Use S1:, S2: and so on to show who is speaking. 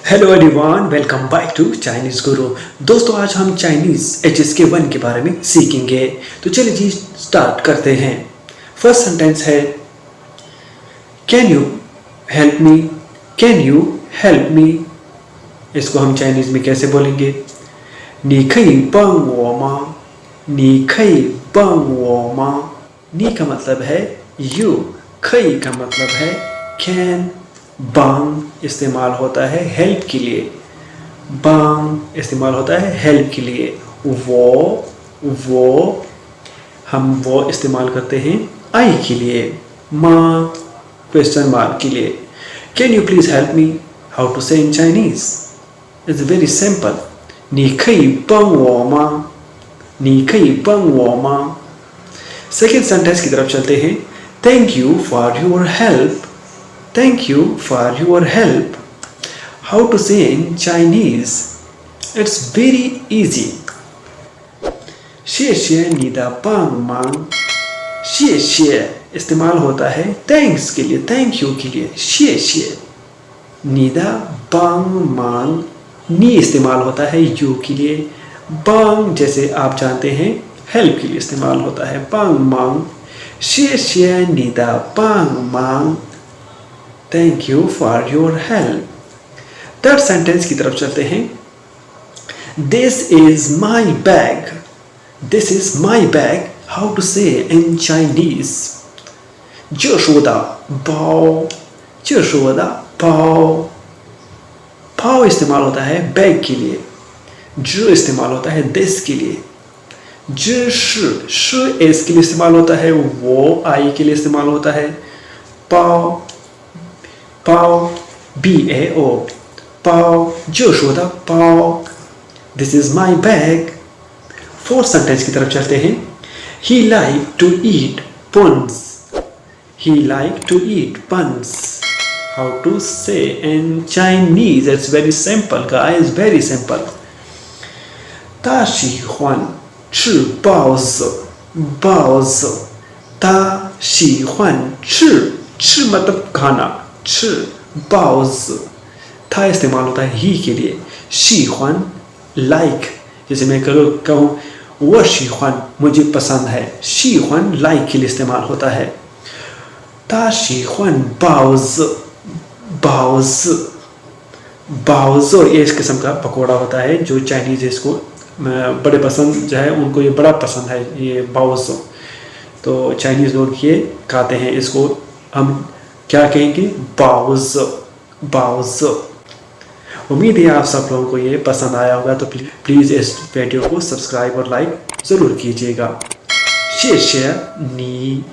S1: Hello everyone, welcome back to Chinese Guru. दोस्तों, आज हम चाइनीज़ HSK 1 के बारे में सीखेंगे। तो चलिए जी स्टार्ट करते हैं। फर्स्ट सेंटेंस है can you help me. Can you help me, इसको हम चाइनीज़ में कैसे बोलेंगे? नी खई बंग वो माँ। नी खई बंग वो माँ। नी का मतलब है यू, खई का मतलब है कैन। बांग इस्तेमाल होता है हेल्प के लिए। बांग इस्तेमाल होता है हेल्प के लिए। वो हम वो इस्तेमाल करते हैं आई के लिए। माँ क्वेश्चन मार्क के लिए। Can you please help me, how to say in Chinese? It's very simple. नी खई बंग वो माँ। नी खई बंग वो माँ। सेकेंड सेंटेंस की तरफ चलते हैं। Thank you for your help. Thank you for your help. How to say in Chinese? It's very easy. 谢谢你的帮忙。谢谢इस्तेमाल होता है thanks के लिए, thank you के लिए। 谢谢你的帮忙，नी इस्तेमाल होता है you के लिए। बांग जैसे आप जानते हैं help के लिए इस्तेमाल होता है बांग मांग। 谢谢你的帮忙。Thank you for your help. Third sentence की तरफ चलते हैं। This is my bag. This is my bag. How to say in Chinese? 这是我的包。这是我的包。包इस्तेमाल होता है बैग के लिए। ज इस्तेमाल होता है this के लिए। ज श एस के लिए इस्तेमाल होता है। वो आई के लिए इस्तेमाल होता है। पाओ पाओ BAO पाओ, जो शोदा पाओ। This is my bag. Fourth sentence की तरफ चलते हैं। He like to eat buns. He like to eat buns. How to say in Chinese? It's very simple, guys. Very simple. 他喜欢吃包子。包子。他喜欢吃मतलब खाना। 吃包子 था इस्तेमाल होता है ही के लिए। 喜欢 लाइक, जैसे मैं कहूँ वो 喜欢 मुझे पसंद है। 喜欢 लाइक के लिए इस्तेमाल होता है। 他喜欢包子。包子包子एक किस्म का पकौड़ा होता है जो चाइनीज इसको बड़े पसंद जो है, उनको ये बड़ा पसंद है ये बाओज़ो। तो चाइनीज लोग ये खाते हैं। इसको हम क्या कहेंगे? बाओज़ो। बाओज़ो। उम्मीद है आप सब लोगों को ये पसंद आया होगा। तो प्लीज़ इस वीडियो को सब्सक्राइब और लाइक ज़रूर कीजिएगा। 谢谢你